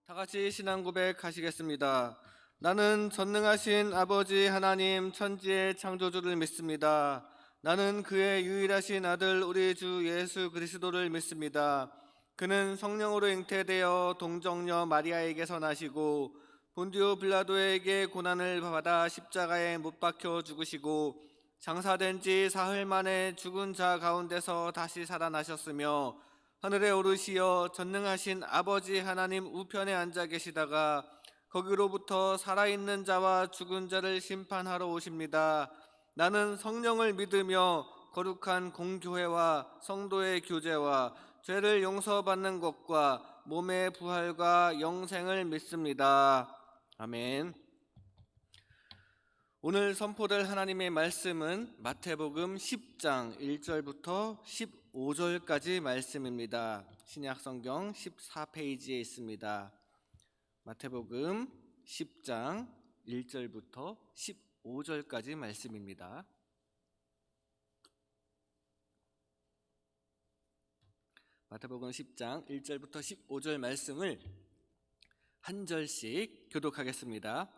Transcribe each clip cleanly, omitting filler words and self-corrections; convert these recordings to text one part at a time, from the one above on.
다 같이 신앙 고백하시겠습니다. 나는 전능하신 아버지 하나님 천지의 창조주를 믿습니다. 나는 그의 유일하신 아들 우리 주 예수 그리스도를 믿습니다. 그는 성령으로 잉태되어 동정녀 마리아에게서 나시고 본디오 빌라도에게 고난을 받아 십자가에 못 박혀 죽으시고 장사된 지 사흘 만에 죽은 자 가운데서 다시 살아나셨으며 하늘에 오르시어 전능하신 아버지 하나님 우편에 앉아 계시다가 거기로부터 살아있는 자와 죽은 자를 심판하러 오십니다. 나는 성령을 믿으며 거룩한 공교회와 성도의 교제와 죄를 용서받는 것과 몸의 부활과 영생을 믿습니다. 아멘. 오늘 선포될 하나님의 말씀은 마태복음 10장 1절부터 15절까지 말씀입니다. 신약성경 14페이지에 있습니다. 마태복음 10장 1절부터 15절까지 말씀입니다. 마태복음 10장 1절부터 15절 말씀을 한 절씩 교독하겠습니다.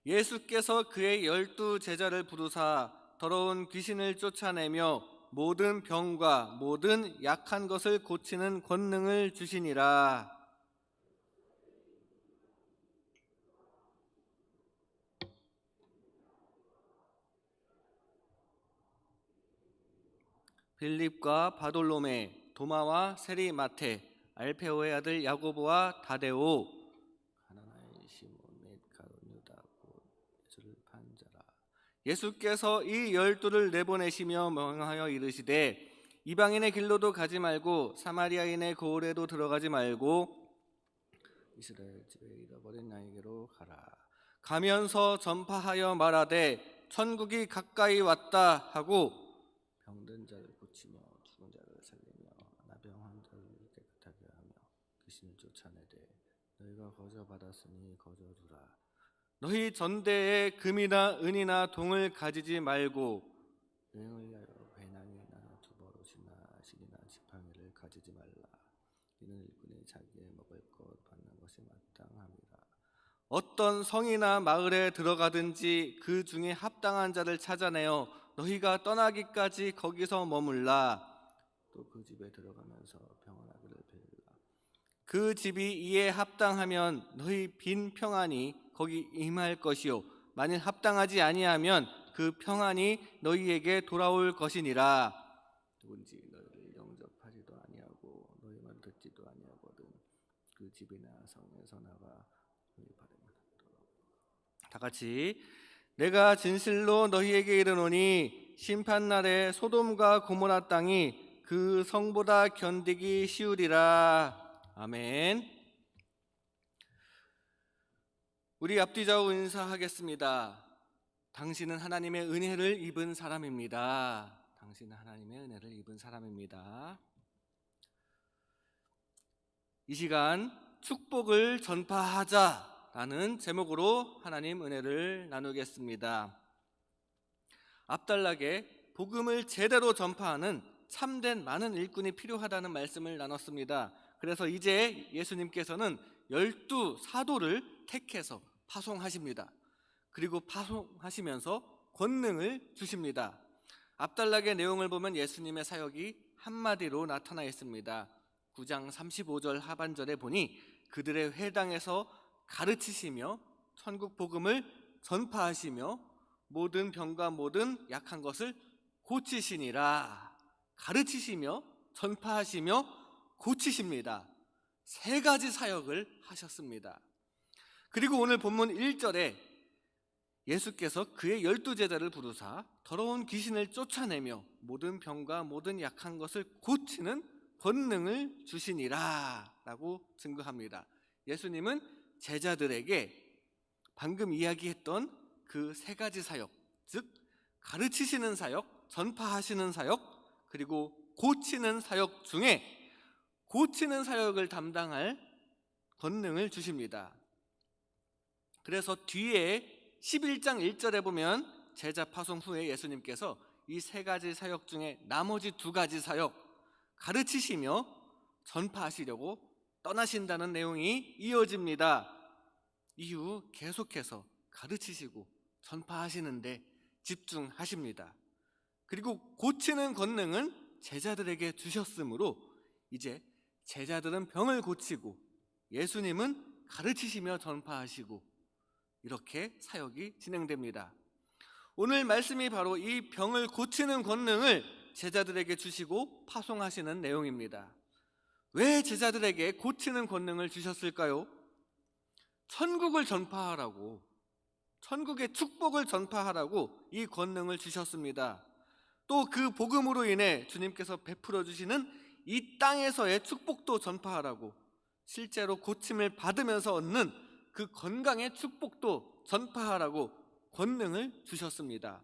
예수께서 그의 12 제자를 부르사 더러운 귀신을 쫓아내며 모든 병과 모든 약한 것을 고치는 권능을 주시니라. 빌립과 바돌로메, 도마와 세리마테, 알페오의 아들 야고보와 다데오, 가나나의 시몬 및 가룟 유다 곧 예수를 판 자라. 예수께서 이 12를 내보내시며 명하여 이르시되 이방인의 길로도 가지 말고 사마리아인의 고을에도 들어가지 말고 이스라엘 집에 잃어버린 양에게로 가라. 가면서 전파하여 말하되 천국이 가까이 왔다 하고 병든 자를 고치며 죽은 자를 살리며 나병한 자를 깨끗하게 하며 귀신을 쫓아내되 너희가 거저 받았으니 거저 두라. 너희 전대에 금이나 은이나 동을 가지지 말고 여행을 위하여 배낭이나 두버릇이나 실이나 지팡이를 가지지 말라. 이는 일꾼이 자기의 먹을 것 받는 것이 마땅함이라. 어떤 성이나 마을에 들어가든지 그 중에 합당한 자를 찾아내어 너희가 떠나기까지 거기서 머물라. 또 그 집에 들어가면서 평안하기를 빌라. 그 집이 이에 합당하면 너희 빈 평안이 거기 임할 것이요 만일 합당하지 아니하면 그 평안이 너희에게 돌아올 것이니라. 누군지 너희를 영접하지도 아니하고 너희 말 듣지도 아니하거든 그 집이나 성에서 나가 너희 바르면 하도록. 다 같이 내가 진실로 너희에게 이르노니 심판날에 소돔과 고모라 땅이 그 성보다 견디기 쉬우리라. 아멘. 우리 앞뒤 좌우 인사하겠습니다. 당신은 하나님의 은혜를 입은 사람입니다. 당신은 하나님의 은혜를 입은 사람입니다. 이 시간 축복을 전파하자라는 제목으로 하나님 은혜를 나누겠습니다. 앞달락에 복음을 제대로 전파하는 참된 많은 일꾼이 필요하다는 말씀을 나눴습니다. 그래서 이제 예수님께서는 12 사도를 택해서 파송하십니다. 그리고 파송하시면서 권능을 주십니다. 앞달락의 내용을 보면 예수님의 사역이 한마디로 나타나 있습니다. 9장 35절 하반절에 보니 그들의 회당에서 가르치시며 천국 복음을 전파하시며 모든 병과 모든 약한 것을 고치시니라. 가르치시며 전파하시며 고치십니다. 세 가지 사역을 하셨습니다. 그리고 오늘 본문 1절에 예수께서 그의 12 제자를 부르사 더러운 귀신을 쫓아내며 모든 병과 모든 약한 것을 고치는 권능을 주시니라 라고 증거합니다. 예수님은 제자들에게 방금 이야기했던 그 세 가지 사역, 즉 가르치시는 사역, 전파하시는 사역, 그리고 고치는 사역 중에 고치는 사역을 담당할 권능을 주십니다. 그래서 뒤에 11장 1절에 보면 제자 파송 후에 예수님께서 이 세 가지 사역 중에 나머지 두 가지 사역, 가르치시며 전파하시려고 떠나신다는 내용이 이어집니다. 이후 계속해서 가르치시고 전파하시는데 집중하십니다. 그리고 고치는 권능은 제자들에게 주셨으므로 이제 제자들은 병을 고치고 예수님은 가르치시며 전파하시고 이렇게 사역이 진행됩니다. 오늘 말씀이 바로 이 병을 고치는 권능을 제자들에게 주시고 파송하시는 내용입니다. 왜 제자들에게 고치는 권능을 주셨을까요? 천국을 전파하라고, 천국의 축복을 전파하라고 이 권능을 주셨습니다. 또 그 복음으로 인해 주님께서 베풀어 주시는 이 땅에서의 축복도 전파하라고, 실제로 고침을 받으면서 얻는 그 건강의 축복도 전파하라고 권능을 주셨습니다.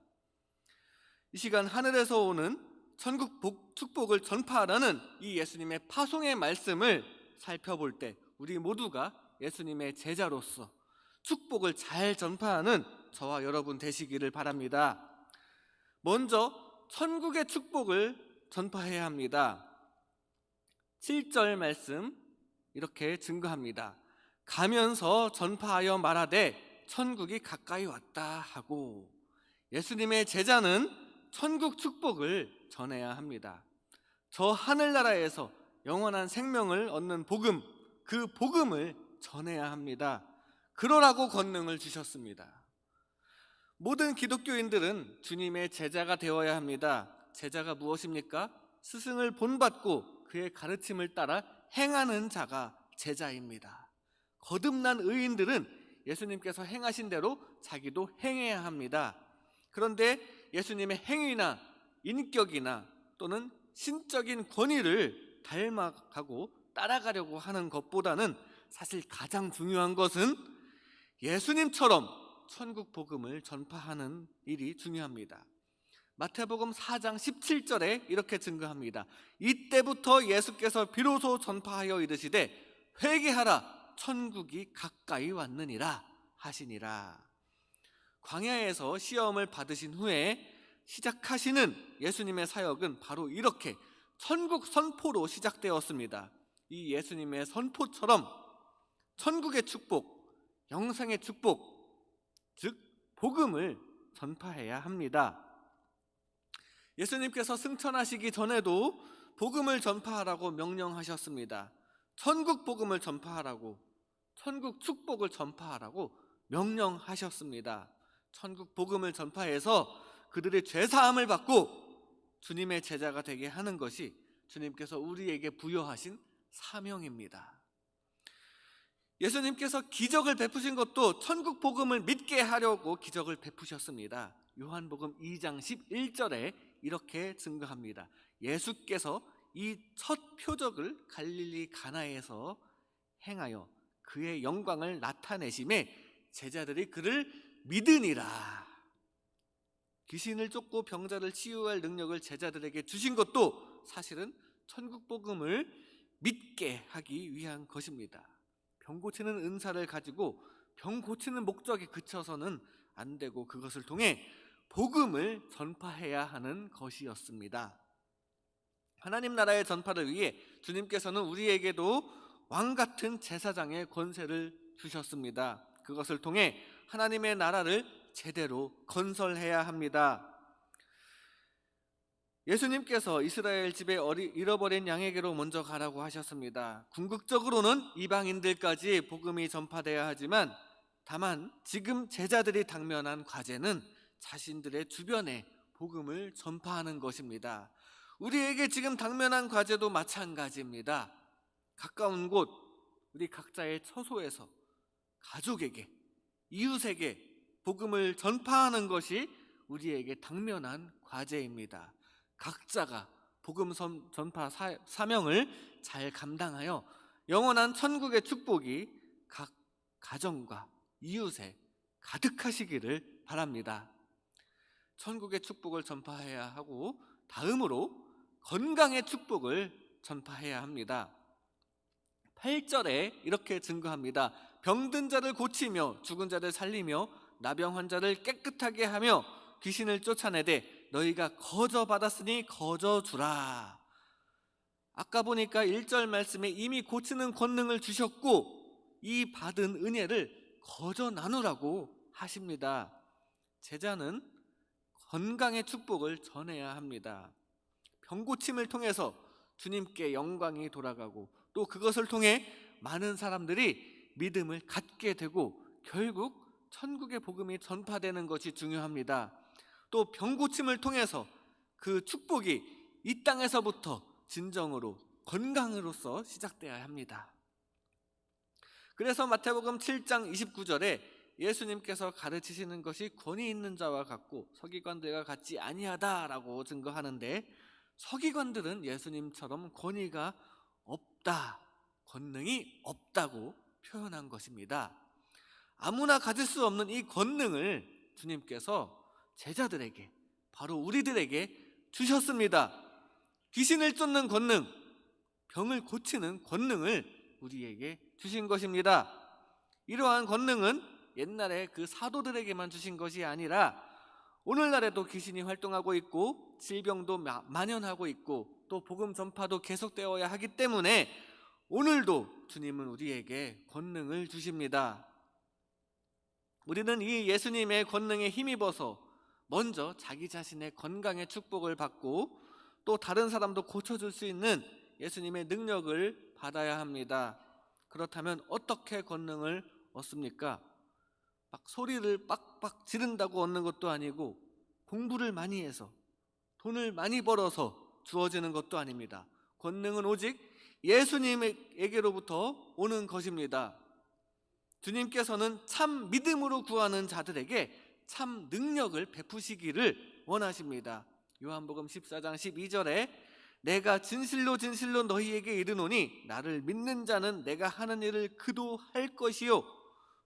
이 시간 하늘에서 오는 천국 축복을 전파하라는 이 예수님의 파송의 말씀을 살펴볼 때 우리 모두가 예수님의 제자로서 축복을 잘 전파하는 저와 여러분 되시기를 바랍니다. 먼저 천국의 축복을 전파해야 합니다. 7절 말씀 이렇게 증거합니다. 가면서 전파하여 말하되 천국이 가까이 왔다 하고, 예수님의 제자는 천국 축복을 전해야 합니다. 저 하늘나라에서 영원한 생명을 얻는 복음, 그 복음을 전해야 합니다. 그러라고 권능을 주셨습니다. 모든 기독교인들은 주님의 제자가 되어야 합니다. 제자가 무엇입니까? 스승을 본받고 그의 가르침을 따라 행하는 자가 제자입니다. 거듭난 의인들은 예수님께서 행하신 대로 자기도 행해야 합니다. 그런데 예수님의 행위나 인격이나 또는 신적인 권위를 닮아가고 따라가려고 하는 것보다는 사실 가장 중요한 것은 예수님처럼 천국 복음을 전파하는 일이 중요합니다. 마태복음 4장 17절에 이렇게 증거합니다. 이때부터 예수께서 비로소 전파하여 이르시되 회개하라 천국이 가까이 왔느니라 하시니라. 광야에서 시험을 받으신 후에 시작하시는 예수님의 사역은 바로 이렇게 천국 선포로 시작되었습니다. 이 예수님의 선포처럼 천국의 축복, 영생의 축복, 즉 복음을 전파해야 합니다. 예수님께서 승천하시기 전에도 복음을 전파하라고 명령하셨습니다. 천국 복음을 전파하라고, 천국 축복을 전파하라고 명령하셨습니다. 천국 복음을 전파해서 그들의 죄사함을 받고 주님의 제자가 되게 하는 것이 주님께서 우리에게 부여하신 사명입니다. 예수님께서 기적을 베푸신 것도 천국 복음을 믿게 하려고 기적을 베푸셨습니다. 요한복음 2장 11절에 이렇게 증거합니다. 예수께서 이 첫 표적을 갈릴리 가나에서 행하여 그의 영광을 나타내심에 제자들이 그를 믿으니라. 귀신을 쫓고 병자를 치유할 능력을 제자들에게 주신 것도 사실은 천국 복음을 믿게 하기 위한 것입니다. 병 고치는 은사를 가지고 병 고치는 목적에 그쳐서는 안 되고 그것을 통해 복음을 전파해야 하는 것이었습니다. 하나님 나라의 전파를 위해 주님께서는 우리에게도 왕같은 제사장의 권세를 주셨습니다. 그것을 통해 하나님의 나라를 제대로 건설해야 합니다. 예수님께서 이스라엘 집에 잃어버린 양에게로 먼저 가라고 하셨습니다. 궁극적으로는 이방인들까지 복음이 전파돼야 하지만 다만 지금 제자들이 당면한 과제는 자신들의 주변에 복음을 전파하는 것입니다. 우리에게 지금 당면한 과제도 마찬가지입니다. 가까운 곳, 우리 각자의 처소에서 가족에게, 이웃에게 복음을 전파하는 것이 우리에게 당면한 과제입니다. 각자가 복음 전파 사명을 잘 감당하여 영원한 천국의 축복이 각 가정과 이웃에 가득하시기를 바랍니다. 천국의 축복을 전파해야 하고 다음으로 건강의 축복을 전파해야 합니다. 8절에 이렇게 증거합니다. 병든 자를 고치며 죽은 자를 살리며 나병 환자를 깨끗하게 하며 귀신을 쫓아내되 너희가 거저 받았으니 거저 주라. 아까 보니까 1절 말씀에 이미 고치는 권능을 주셨고 이 받은 은혜를 거저 나누라고 하십니다. 제자는 건강의 축복을 전해야 합니다. 병고침을 통해서 주님께 영광이 돌아가고 또 그것을 통해 많은 사람들이 믿음을 갖게 되고 결국 천국의 복음이 전파되는 것이 중요합니다. 또 병고침을 통해서 그 축복이 이 땅에서부터 진정으로 건강으로서 시작되어야 합니다. 그래서 마태복음 7장 29절에 예수님께서 가르치시는 것이 권위 있는 자와 같고 서기관들과 같지 아니하다라고 증거하는데, 서기관들은 예수님처럼 권위가 없다, 권능이 없다고 표현한 것입니다. 아무나 가질 수 없는 이 권능을 주님께서 제자들에게, 바로 우리들에게 주셨습니다. 귀신을 쫓는 권능, 병을 고치는 권능을 우리에게 주신 것입니다. 이러한 권능은 옛날에 그 사도들에게만 주신 것이 아니라 오늘날에도 귀신이 활동하고 있고 질병도 만연하고 있고 또 복음 전파도 계속되어야 하기 때문에 오늘도 주님은 우리에게 권능을 주십니다. 우리는 이 예수님의 권능에 힘입어서 먼저 자기 자신의 건강의 축복을 받고 또 다른 사람도 고쳐줄 수 있는 예수님의 능력을 받아야 합니다. 그렇다면 어떻게 권능을 얻습니까? 막 소리를 빡빡 지른다고 얻는 것도 아니고 공부를 많이 해서 돈을 많이 벌어서 주어지는 것도 아닙니다. 권능은 오직 예수님에게로부터 오는 것입니다. 주님께서는 참 믿음으로 구하는 자들에게 참 능력을 베푸시기를 원하십니다. 요한복음 14장 12절에 내가 진실로 진실로 너희에게 이르노니 나를 믿는 자는 내가 하는 일을 그도 할 것이요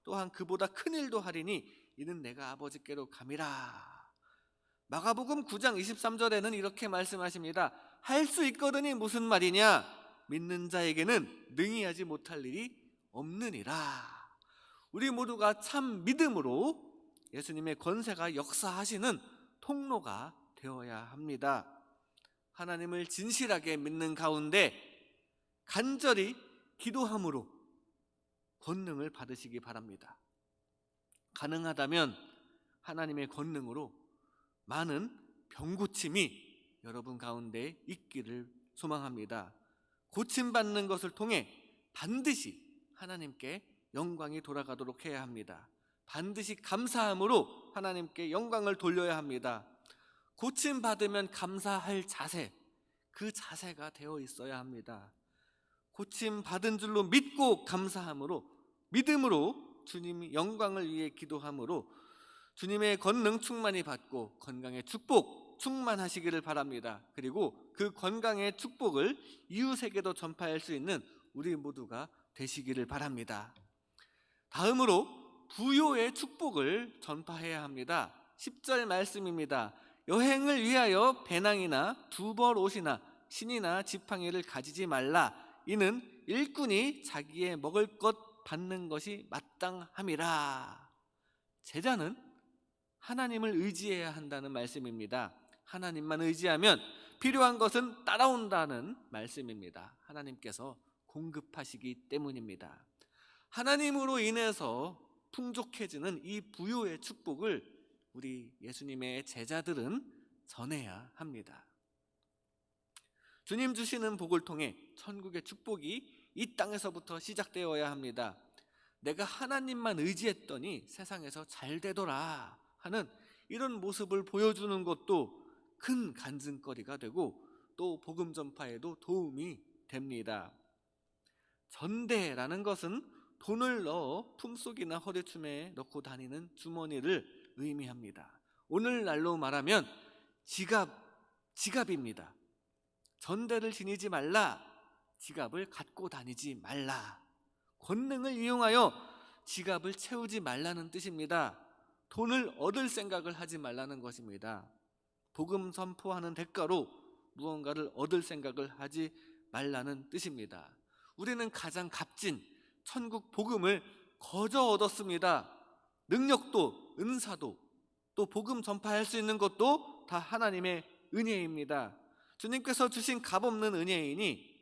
또한 그보다 큰 일도 하리니 이는 내가 아버지께로 감이라. 마가복음 9장 23절에는 이렇게 말씀하십니다. 할 수 있거든이 무슨 말이냐? 믿는 자에게는 능히 하지 못할 일이 없느니라. 우리 모두가 참 믿음으로 예수님의 권세가 역사하시는 통로가 되어야 합니다. 하나님을 진실하게 믿는 가운데 간절히 기도함으로 권능을 받으시기 바랍니다. 가능하다면 하나님의 권능으로 많은 병고침이 여러분 가운데 있기를 소망합니다. 고침받는 것을 통해 반드시 하나님께 영광이 돌아가도록 해야 합니다. 반드시 감사함으로 하나님께 영광을 돌려야 합니다. 고침받으면 감사할 자세, 그 자세가 되어 있어야 합니다. 고침받은 줄로 믿고 감사함으로, 믿음으로 주님 영광을 위해 기도함으로 주님의 권능 충만히 받고 건강의 축복 충만하시기를 바랍니다. 그리고 그 건강의 축복을 이웃에게도 전파할 수 있는 우리 모두가 되시기를 바랍니다. 다음으로 부요의 축복을 전파해야 합니다. 10절 말씀입니다. 여행을 위하여 배낭이나 두벌 옷이나 신이나 지팡이를 가지지 말라. 이는 일꾼이 자기의 먹을 것 받는 것이 마땅함이라. 제자는 하나님을 의지해야 한다는 말씀입니다. 하나님만 의지하면 필요한 것은 따라온다는 말씀입니다. 하나님께서 공급하시기 때문입니다. 하나님으로 인해서 풍족해지는 이 부요의 축복을 우리 예수님의 제자들은 전해야 합니다. 주님 주시는 복을 통해 천국의 축복이 이 땅에서부터 시작되어야 합니다. 내가 하나님만 의지했더니 세상에서 잘 되더라 하는 이런 모습을 보여주는 것도 큰 간증거리가 되고 또 복음 전파에도 도움이 됩니다. 전대라는 것은 돈을 넣어 품속이나 허리춤에 넣고 다니는 주머니를 의미합니다. 오늘날로 말하면 지갑입니다. 전대를 지니지 말라, 지갑을 갖고 다니지 말라. 권능을 이용하여 지갑을 채우지 말라는 뜻입니다. 돈을 얻을 생각을 하지 말라는 것입니다. 복음 선포하는 대가로 무언가를 얻을 생각을 하지 말라는 뜻입니다. 우리는 가장 값진 천국 복음을 거저 얻었습니다. 능력도 은사도 또 복음 전파할 수 있는 것도 다 하나님의 은혜입니다. 주님께서 주신 값없는 은혜이니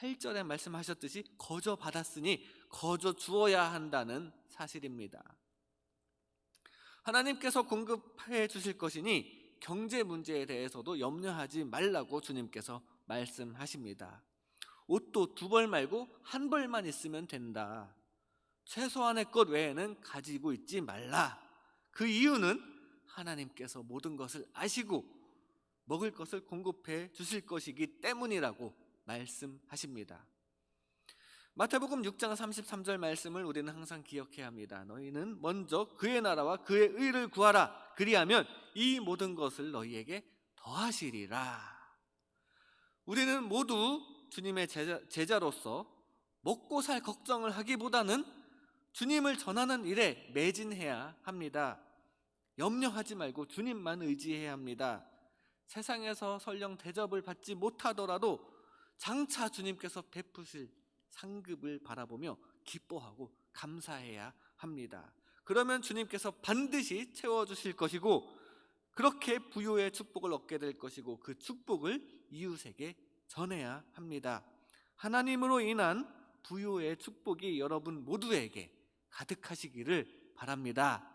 8절에 말씀하셨듯이 거저 받았으니 거저 주어야 한다는 사실입니다. 하나님께서 공급해 주실 것이니 경제 문제에 대해서도 염려하지 말라고 주님께서 말씀하십니다. 옷도 2벌 말고 1벌만 있으면 된다. 최소한의 것 외에는 가지고 있지 말라. 그 이유는 하나님께서 모든 것을 아시고 먹을 것을 공급해 주실 것이기 때문이라고 말씀하십니다. 마태복음 6장 33절 말씀을 우리는 항상 기억해야 합니다. 너희는 먼저 그의 나라와 그의 의를 구하라. 그리하면 이 모든 것을 너희에게 더하시리라. 우리는 모두 주님의 제자로서 먹고 살 걱정을 하기보다는 주님을 전하는 일에 매진해야 합니다. 염려하지 말고 주님만 의지해야 합니다. 세상에서 설령 대접을 받지 못하더라도 장차 주님께서 베푸실 상급을 바라보며 기뻐하고 감사해야 합니다. 그러면 주님께서 반드시 채워주실 것이고 그렇게 부요의 축복을 얻게 될 것이고 그 축복을 이웃에게 전해야 합니다. 하나님으로 인한 부요의 축복이 여러분 모두에게 가득하시기를 바랍니다.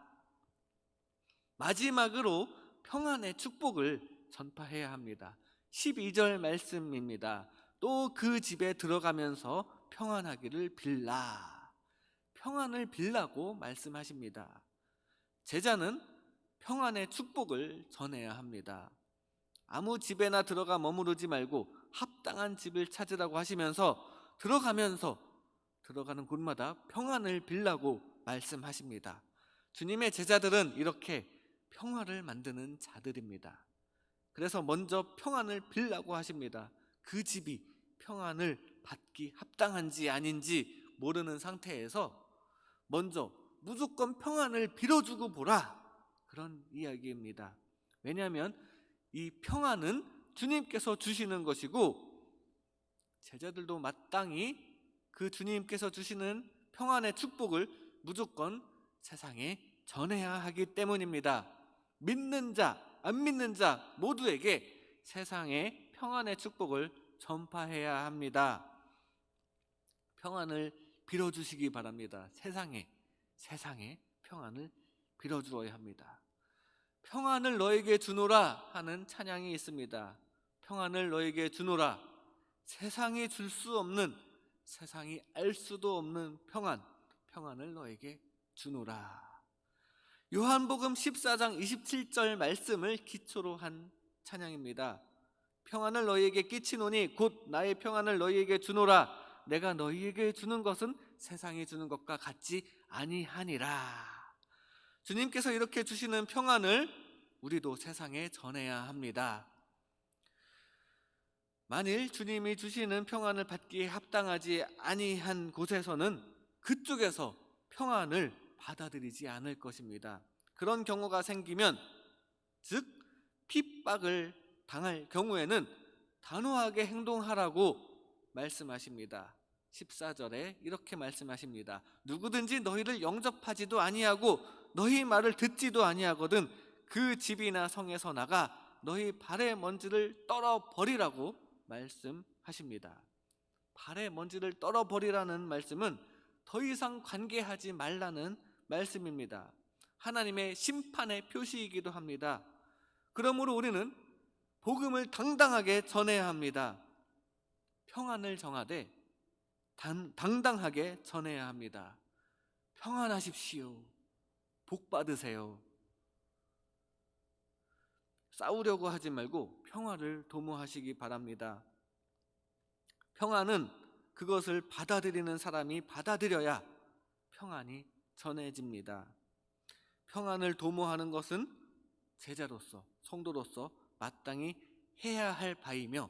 마지막으로 평안의 축복을 전파해야 합니다. 12절 말씀입니다. 또 그 집에 들어가면서 평안하기를 빌라. 평안을 빌라고 말씀하십니다. 제자는 평안의 축복을 전해야 합니다. 아무 집에나 들어가 머무르지 말고 합당한 집을 찾으라고 하시면서 들어가는 곳마다 평안을 빌라고 말씀하십니다. 주님의 제자들은 이렇게 평화를 만드는 자들입니다. 그래서 먼저 평안을 빌라고 하십니다. 그 집이 평안을 받기 합당한지 아닌지 모르는 상태에서 먼저 무조건 평안을 빌어주고 보라, 그런 이야기입니다. 왜냐하면 이 평안은 주님께서 주시는 것이고 제자들도 마땅히 그 주님께서 주시는 평안의 축복을 무조건 세상에 전해야 하기 때문입니다. 믿는 자, 안 믿는 자 모두에게 세상의 평안의 축복을 전파해야 합니다. 평안을 빌어주시기 바랍니다. 세상에 평안을 빌어주어야 합니다. 평안을 너에게 주노라 하는 찬양이 있습니다. 평안을 너에게 주노라. 세상이 줄 수 없는, 세상이 알 수도 없는 평안을 너에게 주노라. 요한복음 14장 27절 말씀을 기초로 한 찬양입니다. 평안을 너희에게 끼치노니 곧 나의 평안을 너희에게 주노라. 내가 너희에게 주는 것은 세상이 주는 것과 같지 아니하니라. 주님께서 이렇게 주시는 평안을 우리도 세상에 전해야 합니다. 만일 주님이 주시는 평안을 받기에 합당하지 아니한 곳에서는 그쪽에서 평안을 받아들이지 않을 것입니다. 그런 경우가 생기면, 즉 핍박을 당할 경우에는 단호하게 행동하라고 말씀하십니다. 14절에 이렇게 말씀하십니다. 누구든지 너희를 영접하지도 아니하고 너희 말을 듣지도 아니하거든 그 집이나 성에서 나가 너희 발의 먼지를 떨어버리라고 말씀하십니다. 발의 먼지를 떨어버리라는 말씀은 더 이상 관계하지 말라는 말씀입니다. 하나님의 심판의 표시이기도 합니다. 그러므로 우리는 복음을 당당하게 전해야 합니다. 평안을 정하되 당당하게 전해야 합니다. 평안하십시오. 복 받으세요. 싸우려고 하지 말고 평화를 도모하시기 바랍니다. 평안은 그것을 받아들이는 사람이 받아들여야 평안이 전해집니다. 평안을 도모하는 것은 제자로서, 성도로서 마땅히 해야 할 바이며,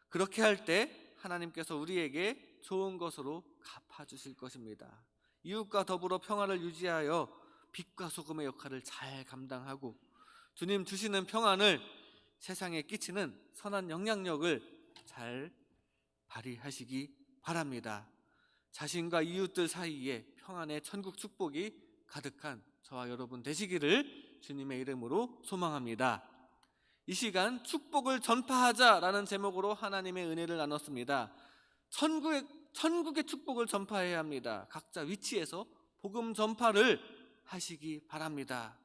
그렇게 할 때 하나님께서 우리에게 좋은 것으로 갚아주실 것입니다. 이웃과 더불어 평화를 유지하여 빛과 소금의 역할을 잘 감당하고 주님 주시는 평안을 세상에 끼치는 선한 영향력을 잘 발휘하시기 바랍니다. 자신과 이웃들 사이에 평안의 천국 축복이 가득한 저와 여러분 되시기를 주님의 이름으로 소망합니다. 이 시간 축복을 전파하자라는 제목으로 하나님의 은혜를 나눴습니다. 천국의 축복을 전파해야 합니다. 각자 위치에서 복음 전파를 하시기 바랍니다.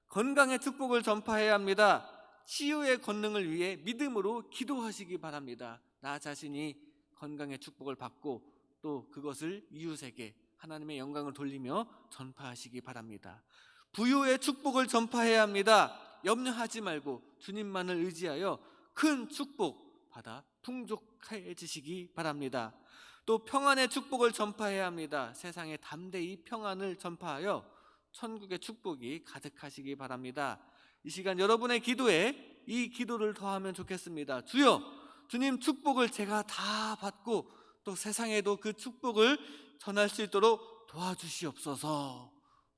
건강의 축복을 전파해야 합니다. 치유의 권능을 위해 믿음으로 기도하시기 바랍니다. 나 자신이 건강의 축복을 받고 또 그것을 이웃에게 하나님의 영광을 돌리며 전파하시기 바랍니다. 부요의 축복을 전파해야 합니다. 염려하지 말고 주님만을 의지하여 큰 축복 받아 풍족해지시기 바랍니다. 또 평안의 축복을 전파해야 합니다. 세상에 담대히 평안을 전파하여 천국의 축복이 가득하시기 바랍니다. 이 시간 여러분의 기도에 이 기도를 더하면 좋겠습니다. 주여, 주님 축복을 제가 다 받고 또 세상에도 그 축복을 전할 수 있도록 도와주시옵소서.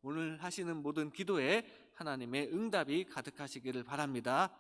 오늘 하시는 모든 기도에 하나님의 응답이 가득하시기를 바랍니다.